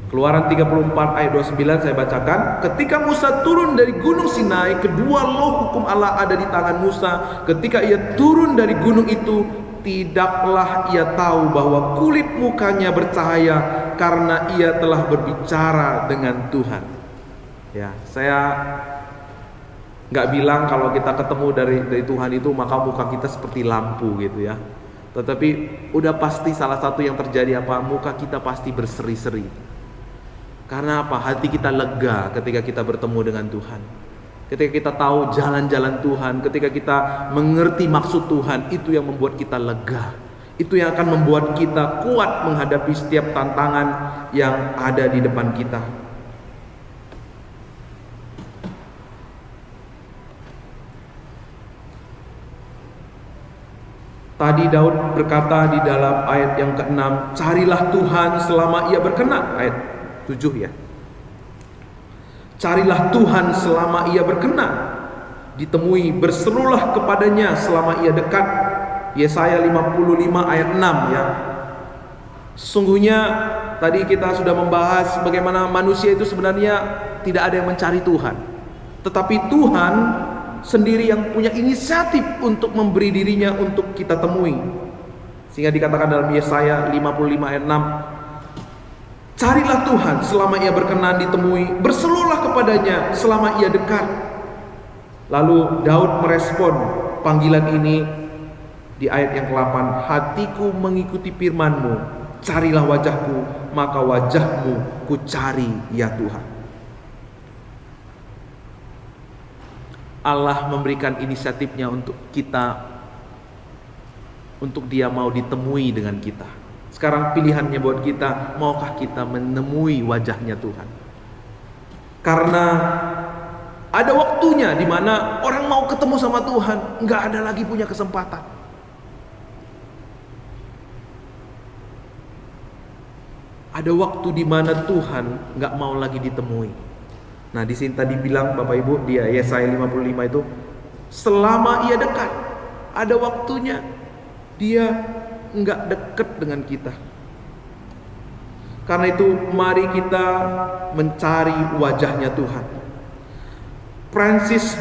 Keluaran 34 ayat 29 saya bacakan. Ketika Musa turun dari gunung Sinai, kedua loh hukum Allah ada di tangan Musa. Ketika ia turun dari gunung itu, tidaklah ia tahu bahwa kulit mukanya bercahaya karena ia telah berbicara dengan Tuhan. Ya, saya nggak bilang kalau kita ketemu dari Tuhan itu maka muka kita seperti lampu gitu ya. Tetapi udah pasti salah satu yang terjadi apa? Muka kita pasti berseri-seri. Karena apa? Hati kita lega ketika kita bertemu dengan Tuhan. Ketika kita tahu jalan-jalan Tuhan, ketika kita mengerti maksud Tuhan, itu yang membuat kita lega. Itu yang akan membuat kita kuat menghadapi setiap tantangan yang ada di depan kita. Tadi Daud berkata di dalam ayat yang ke-6, carilah Tuhan selama ia berkenan. Ayat 7 ya. Carilah Tuhan selama ia berkenan ditemui, berserulah kepadanya selama ia dekat. Yesaya 55 ayat 6 ya. Sesungguhnya tadi kita sudah membahas bagaimana manusia itu sebenarnya tidak ada yang mencari Tuhan, tetapi Tuhan sendiri yang punya inisiatif untuk memberi dirinya untuk kita temui. Sehingga dikatakan dalam Yesaya 55 ayat 6, carilah Tuhan selama ia berkenan ditemui, berserulah kepadanya selama ia dekat. Lalu Daud merespon panggilan ini di ayat yang ke-8, hatiku mengikuti firman-Mu, carilah wajahku, maka wajah-Mu ku cari ya Tuhan. Allah memberikan inisiatifnya untuk kita, untuk dia mau ditemui dengan kita. Sekarang pilihannya buat kita, maukah kita menemui wajahnya Tuhan? Karena ada waktunya di mana orang mau ketemu sama Tuhan, nggak ada lagi punya kesempatan. Ada waktu di mana Tuhan nggak mau lagi ditemui. Nah di sini tadi bilang Bapak Ibu, dia Yesaya 55 itu selama ia dekat, ada waktunya dia nggak dekat dengan kita. Karena itu mari kita mencari wajahnya Tuhan. Francis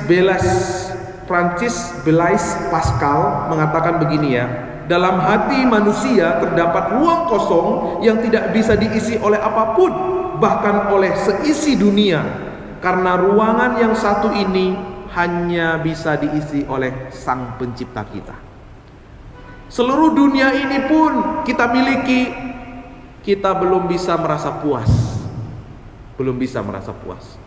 Blaise Pascal mengatakan begini ya, dalam hati manusia terdapat ruang kosong yang tidak bisa diisi oleh apapun, bahkan oleh seisi dunia. Karena ruangan yang satu ini hanya bisa diisi oleh Sang Pencipta kita. Seluruh dunia ini pun kita miliki, kita belum bisa merasa puas. belum bisa merasa puas.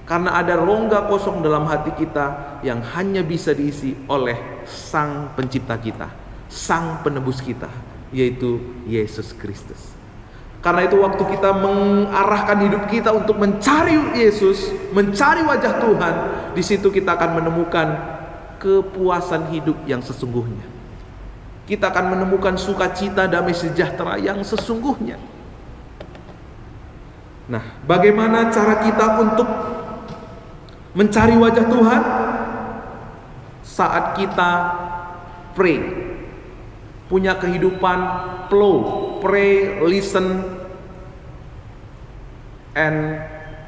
Karena ada rongga kosong dalam hati kita yang hanya bisa diisi oleh Sang Pencipta kita, Sang Penebus kita, yaitu Yesus Kristus. Karena itu waktu kita mengarahkan hidup kita untuk mencari Yesus, mencari wajah Tuhan, di situ kita akan menemukan kepuasan hidup yang sesungguhnya. Kita akan menemukan sukacita, damai sejahtera yang sesungguhnya. Nah, bagaimana cara kita untuk mencari wajah Tuhan? Saat kita pray, punya kehidupan flow, pray, listen, and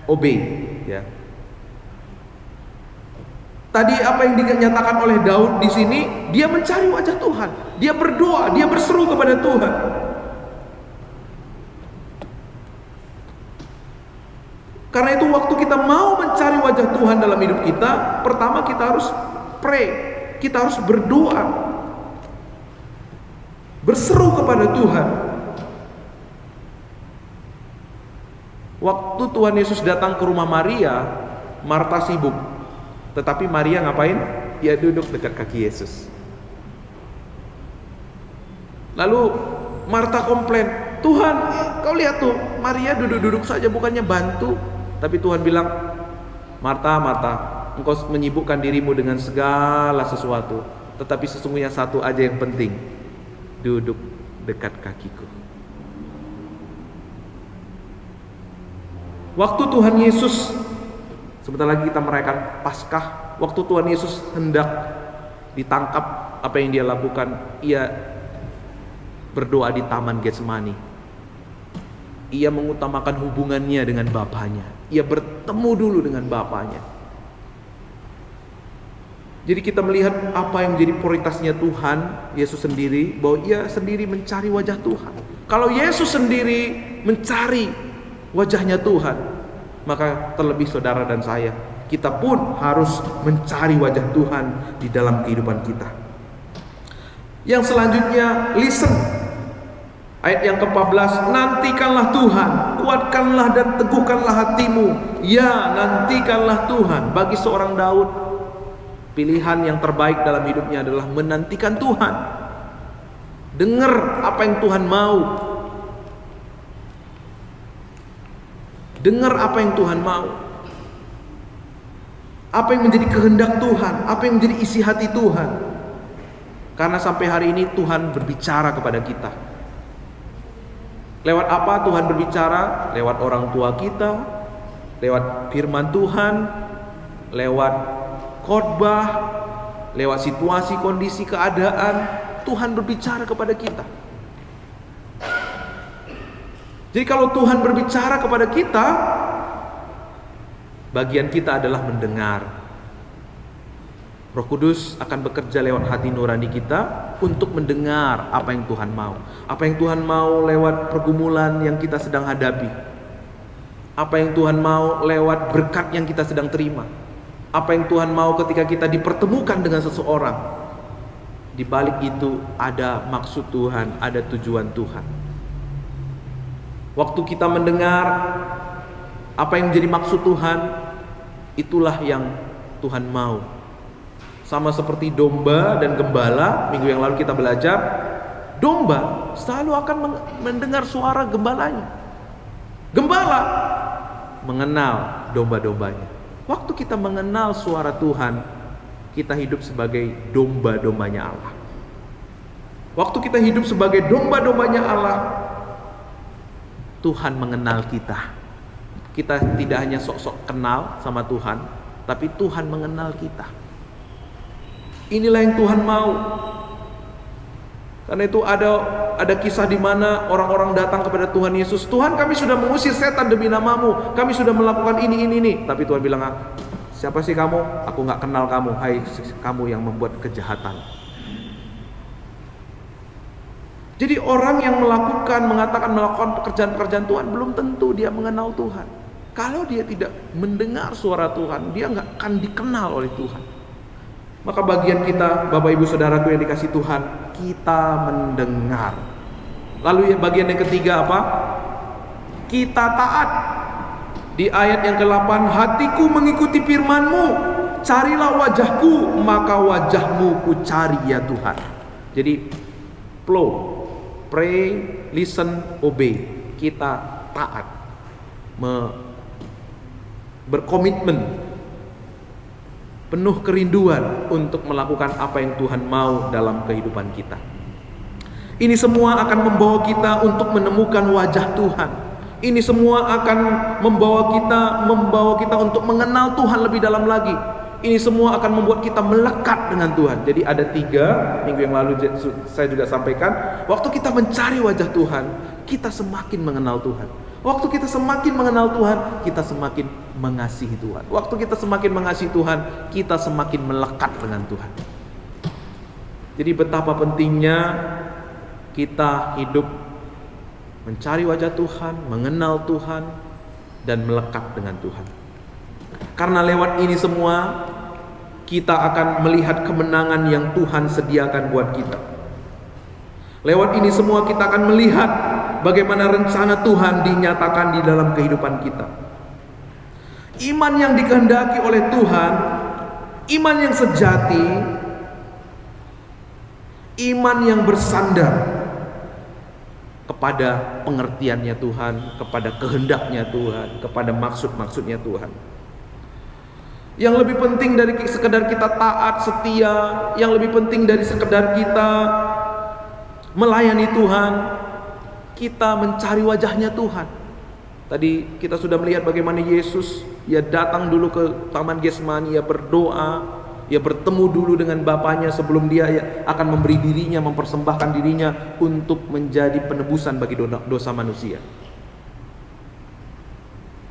obey, ya. Tadi apa yang dinyatakan oleh Daud di sini, dia mencari wajah Tuhan, dia berdoa, dia berseru kepada Tuhan. Karena itu waktu kita mau mencari wajah Tuhan dalam hidup kita, pertama kita harus pray, kita harus berdoa, berseru kepada Tuhan. Waktu Tuhan Yesus datang ke rumah Maria, Marta sibuk. Tetapi Maria ngapain? Dia duduk dekat kaki Yesus. Lalu Marta komplain, Tuhan, kau lihat tuh, Maria duduk-duduk saja bukannya bantu. Tapi Tuhan bilang, Marta, Marta, engkau menyibukkan dirimu dengan segala sesuatu, tetapi sesungguhnya satu aja yang penting, duduk dekat kakiku. Waktu Tuhan Yesus, sebentar lagi kita merayakan Paskah, waktu Tuhan Yesus hendak ditangkap, apa yang dia lakukan? Ia berdoa di Taman Getsemani. Ia mengutamakan hubungannya dengan Bapanya. Ia bertemu dulu dengan Bapanya. Jadi kita melihat apa yang menjadi prioritasnya Tuhan Yesus sendiri, bahwa ia sendiri mencari wajah Tuhan. Kalau Yesus sendiri mencari wajahnya Tuhan, maka terlebih saudara dan saya, kita pun harus mencari wajah Tuhan di dalam kehidupan kita. Yang selanjutnya, listen. Ayat yang ke-14, nantikanlah Tuhan, kuatkanlah dan teguhkanlah hatimu. Ya, nantikanlah Tuhan. Bagi seorang Daud, pilihan yang terbaik dalam hidupnya adalah menantikan Tuhan. Dengar apa yang Tuhan mau. Dengar apa yang Tuhan mau. Apa yang menjadi kehendak Tuhan, apa yang menjadi isi hati Tuhan. Karena sampai hari ini Tuhan berbicara kepada kita. Lewat apa Tuhan berbicara? Lewat orang tua kita, lewat firman Tuhan, lewat khotbah, lewat situasi, kondisi, keadaan. Tuhan berbicara kepada kita. Jadi kalau Tuhan berbicara kepada kita, bagian kita adalah mendengar. Roh Kudus akan bekerja lewat hati nurani kita untuk mendengar apa yang Tuhan mau. Apa yang Tuhan mau lewat pergumulan yang kita sedang hadapi. Apa yang Tuhan mau lewat berkat yang kita sedang terima. Apa yang Tuhan mau ketika kita dipertemukan dengan seseorang. Di balik itu ada maksud Tuhan, ada tujuan Tuhan. Waktu kita mendengar apa yang menjadi maksud Tuhan, itulah yang Tuhan mau. Sama seperti domba dan gembala, minggu yang lalu kita belajar, domba selalu akan mendengar suara gembalanya. Gembala mengenal domba-dombanya. Waktu kita mengenal suara Tuhan, kita hidup sebagai domba-dombanya Allah. Waktu kita hidup sebagai domba-dombanya Allah, Tuhan mengenal kita. Kita tidak hanya sok-sok kenal sama Tuhan, tapi Tuhan mengenal kita. Inilah yang Tuhan mau. Karena itu ada kisah di mana orang-orang datang kepada Tuhan Yesus. Tuhan, kami sudah mengusir setan demi namamu. Kami sudah melakukan ini. Tapi Tuhan bilang, siapa sih kamu? Aku gak kenal kamu. Hai kamu yang membuat kejahatan. Jadi orang yang mengatakan melakukan pekerjaan-pekerjaan Tuhan, belum tentu dia mengenal Tuhan. Kalau dia tidak mendengar suara Tuhan, dia gak akan dikenal oleh Tuhan. Maka bagian kita, Bapak Ibu Saudaraku yang dikasih Tuhan, kita mendengar. Lalu bagian yang ketiga apa? Kita taat. Di ayat yang ke-8, hatiku mengikuti firman-Mu, carilah wajah-Ku, maka wajah-Mu ku cari ya Tuhan. Jadi flow, pray, listen, obey. Kita taat, berkomitmen, penuh kerinduan untuk melakukan apa yang Tuhan mau dalam kehidupan kita. Ini semua akan membawa kita untuk menemukan wajah Tuhan. Ini semua akan membawa kita untuk mengenal Tuhan lebih dalam lagi. Ini semua akan membuat kita melekat dengan Tuhan. Jadi ada 3 minggu yang lalu saya juga sampaikan, waktu kita mencari wajah Tuhan, kita semakin mengenal Tuhan. Waktu kita semakin mengenal Tuhan, kita semakin mengasihi Tuhan. Waktu kita semakin mengasihi Tuhan, kita semakin melekat dengan Tuhan. Jadi betapa pentingnya kita hidup mencari wajah Tuhan, mengenal Tuhan, dan melekat dengan Tuhan. Karena lewat ini semua, kita akan melihat kemenangan yang Tuhan sediakan buat kita. Lewat ini semua kita akan melihat bagaimana rencana Tuhan dinyatakan di dalam kehidupan kita. Iman yang dikehendaki oleh Tuhan, iman yang sejati, iman yang bersandar kepada pengertiannya Tuhan, kepada kehendaknya Tuhan, kepada maksud-maksudnya Tuhan. Yang lebih penting dari sekedar kita taat, setia, yang lebih penting dari sekedar kita melayani Tuhan, kita mencari wajahnya Tuhan. Tadi kita sudah melihat bagaimana Yesus, ia datang dulu ke Taman Getsemani, ia berdoa, ia bertemu dulu dengan Bapaknya sebelum dia akan memberi dirinya, mempersembahkan dirinya untuk menjadi penebusan bagi dosa manusia.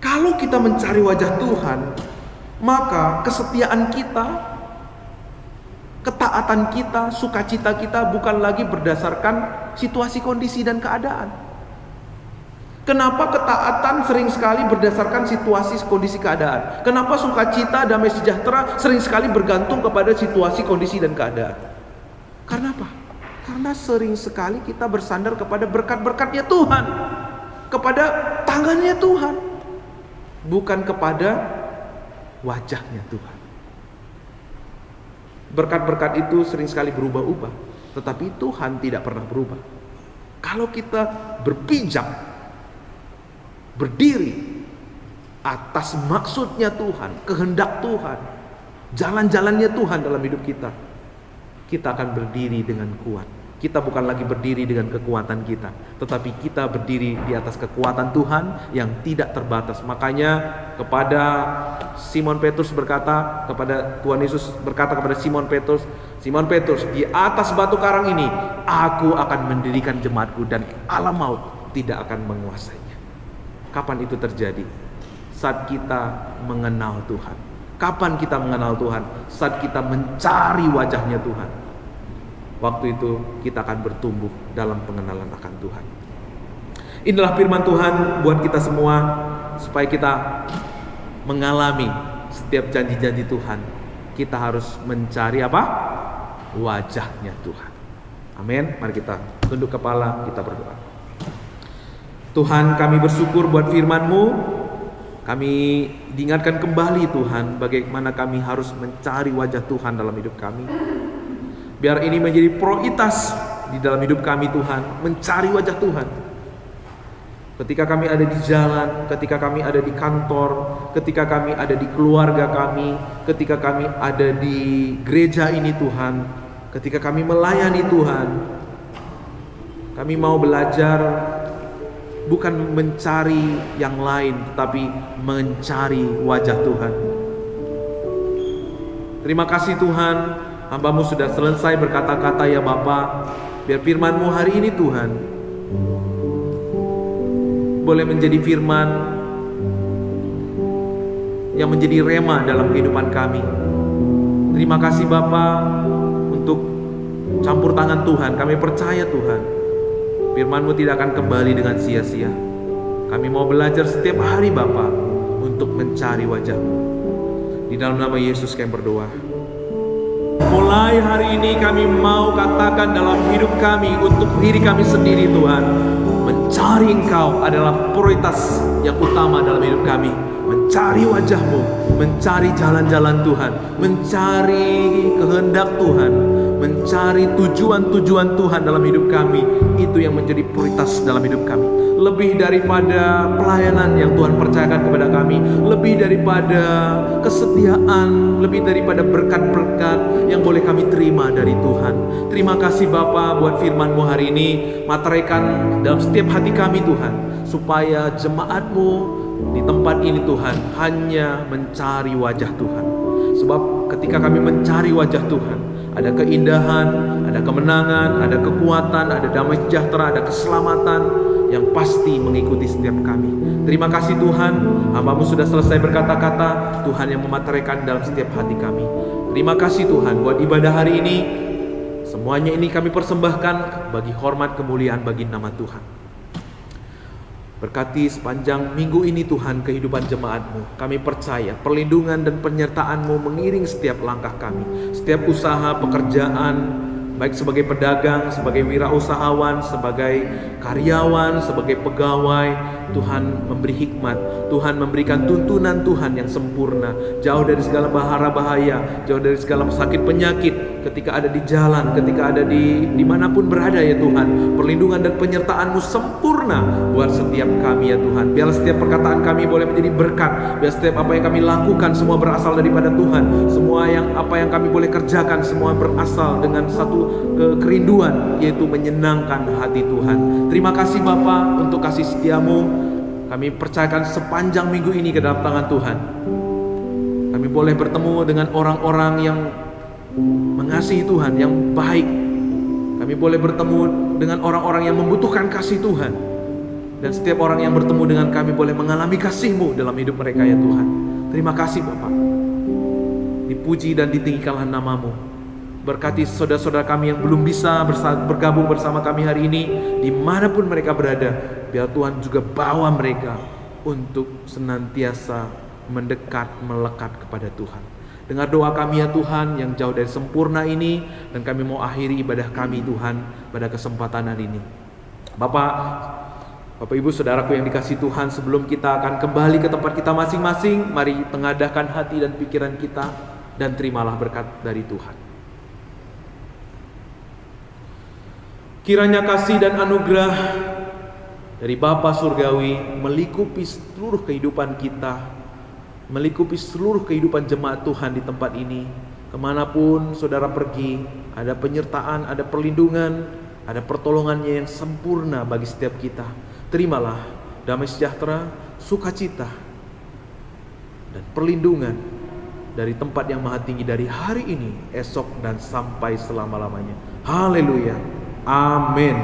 Kalau kita mencari wajah Tuhan, maka kesetiaan kita, ketaatan kita, sukacita kita bukan lagi berdasarkan situasi, kondisi, dan keadaan. Kenapa ketaatan sering sekali berdasarkan situasi, kondisi, keadaan? Kenapa sukacita, damai sejahtera sering sekali bergantung kepada situasi, kondisi, dan keadaan? Karena apa? Karena sering sekali kita bersandar kepada berkat-berkatnya Tuhan, kepada tangannya Tuhan, bukan kepada wajahnya Tuhan. Berkat-berkat itu sering sekali berubah-ubah, tetapi Tuhan tidak pernah berubah. Kalau kita berpijak, berdiri atas maksudnya Tuhan, kehendak Tuhan, jalan-jalannya Tuhan dalam hidup kita, kita akan berdiri dengan kuat. Kita bukan lagi berdiri dengan kekuatan kita, tetapi kita berdiri di atas kekuatan Tuhan yang tidak terbatas. Makanya kepada Simon Petrus berkata, kepada Tuhan Yesus berkata kepada Simon Petrus, Simon Petrus, di atas batu karang ini aku akan mendirikan jemaatku dan alam maut tidak akan menguasainya. Kapan itu terjadi? Saat kita mengenal Tuhan. Kapan kita mengenal Tuhan? Saat kita mencari wajahnya Tuhan. Waktu itu kita akan bertumbuh dalam pengenalan akan Tuhan. Inilah firman Tuhan buat kita semua, supaya kita mengalami setiap janji-janji Tuhan. Kita harus mencari apa? Wajahnya Tuhan. Amin. Mari kita tunduk kepala, kita berdoa. Tuhan, kami bersyukur buat firman-Mu. Kami diingatkan kembali Tuhan, bagaimana kami harus mencari wajah Tuhan dalam hidup kami. Biar ini menjadi prioritas di dalam hidup kami Tuhan, mencari wajah Tuhan. Ketika kami ada di jalan, ketika kami ada di kantor, ketika kami ada di keluarga kami, ketika kami ada di gereja ini Tuhan, ketika kami melayani Tuhan, kami mau belajar bukan mencari yang lain, tetapi mencari wajah Tuhan. Terima kasih Tuhan, hamba-Mu sudah selesai berkata-kata ya Bapa. Biar firman-Mu hari ini Tuhan boleh menjadi firman yang menjadi rema dalam kehidupan kami. Terima kasih Bapa untuk campur tangan Tuhan. Kami percaya Tuhan, firman-Mu tidak akan kembali dengan sia-sia. Kami mau belajar setiap hari Bapa untuk mencari wajah-Mu. Di dalam nama Yesus kami berdoa. Mulai hari ini kami mau katakan dalam hidup kami, untuk diri kami sendiri Tuhan, mencari mencari Engkau adalah prioritas yang utama dalam hidup kami. Mencari wajah-Mu, mencari jalan-jalan Tuhan, mencari kehendak Tuhan, mencari tujuan-tujuan Tuhan dalam hidup kami. Itu yang menjadi prioritas dalam hidup kami. Lebih daripada pelayanan yang Tuhan percayakan kepada kami, lebih daripada kesetiaan, lebih daripada berkat-berkat yang boleh kami terima dari Tuhan. Terima kasih Bapa buat firman-Mu hari ini. Materaikan dalam setiap hati kami Tuhan, supaya jemaat-Mu di tempat ini Tuhan hanya mencari wajah Tuhan. Sebab ketika kami mencari wajah Tuhan, ada keindahan, ada kemenangan, ada kekuatan, ada damai sejahtera, ada keselamatan yang pasti mengikuti setiap kami. Terima kasih Tuhan, hamba-Mu sudah selesai berkata-kata, Tuhan yang memateraikan dalam setiap hati kami. Terima kasih Tuhan buat ibadah hari ini. Semuanya ini kami persembahkan bagi hormat kemuliaan bagi nama Tuhan. Berkati sepanjang minggu ini Tuhan kehidupan jemaat-Mu. Kami percaya perlindungan dan penyertaan-Mu mengiring setiap langkah kami. Setiap usaha, pekerjaan, baik sebagai pedagang, sebagai wirausahawan, sebagai karyawan, sebagai pegawai, Tuhan memberi hikmat, Tuhan memberikan tuntunan Tuhan yang sempurna, jauh dari segala bahaya, jauh dari segala sakit penyakit, ketika ada di jalan, ketika ada di dimanapun berada ya Tuhan, perlindungan dan penyertaan-Mu sempurna buat setiap kami ya Tuhan. Biarlah setiap perkataan kami boleh menjadi berkat, biar setiap apa yang kami lakukan semua berasal daripada Tuhan, semua yang apa yang kami boleh kerjakan semua berasal dengan satu kerinduan, yaitu menyenangkan hati Tuhan. Terima kasih Bapa untuk kasih setia-Mu. Kami percayakan sepanjang minggu ini ke dalam tangan Tuhan. Kami boleh bertemu dengan orang-orang yang mengasihi Tuhan, yang baik. Kami boleh bertemu dengan orang-orang yang membutuhkan kasih Tuhan. Dan setiap orang yang bertemu dengan kami boleh mengalami kasih-Mu dalam hidup mereka ya Tuhan. Terima kasih Bapa. Dipuji dan ditinggikanlah nama-Mu. Berkati saudara-saudara kami yang belum bisa bergabung bersama kami hari ini, dimanapun mereka berada, biar Tuhan juga bawa mereka untuk senantiasa mendekat, melekat kepada Tuhan. Dengar doa kami ya Tuhan yang jauh dari sempurna ini, dan kami mau akhiri ibadah kami Tuhan pada kesempatan hari ini. Bapak Ibu Saudaraku yang dikasihi Tuhan, sebelum kita akan kembali ke tempat kita masing-masing, mari tengadahkan hati dan pikiran kita dan terimalah berkat dari Tuhan. Kiranya kasih dan anugerah dari Bapa Surgawi melingkupi seluruh kehidupan kita, melingkupi seluruh kehidupan jemaat Tuhan di tempat ini. Kemanapun saudara pergi, ada penyertaan, ada perlindungan, ada pertolongannya yang sempurna bagi setiap kita. Terimalah damai sejahtera, sukacita, dan perlindungan dari tempat yang maha tinggi dari hari ini, esok, dan sampai selama-lamanya. Haleluya. Amin.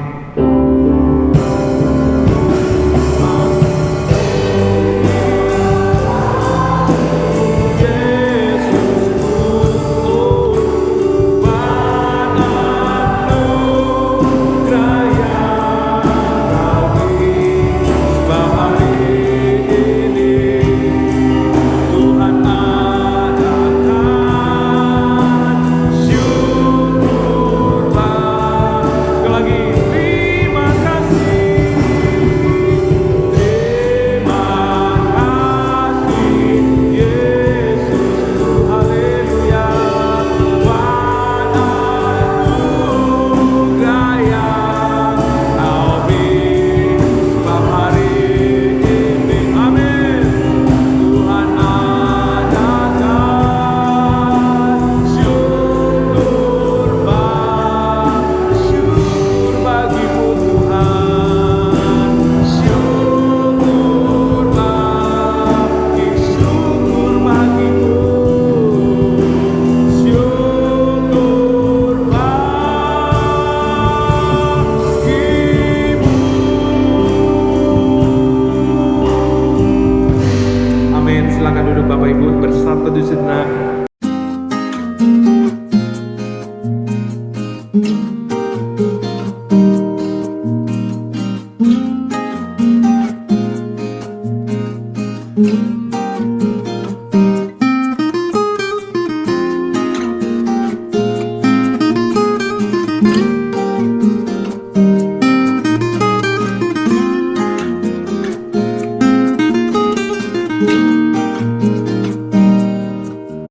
Silakan duduk Bapak Ibu, bersatu di sejenak. Thank you.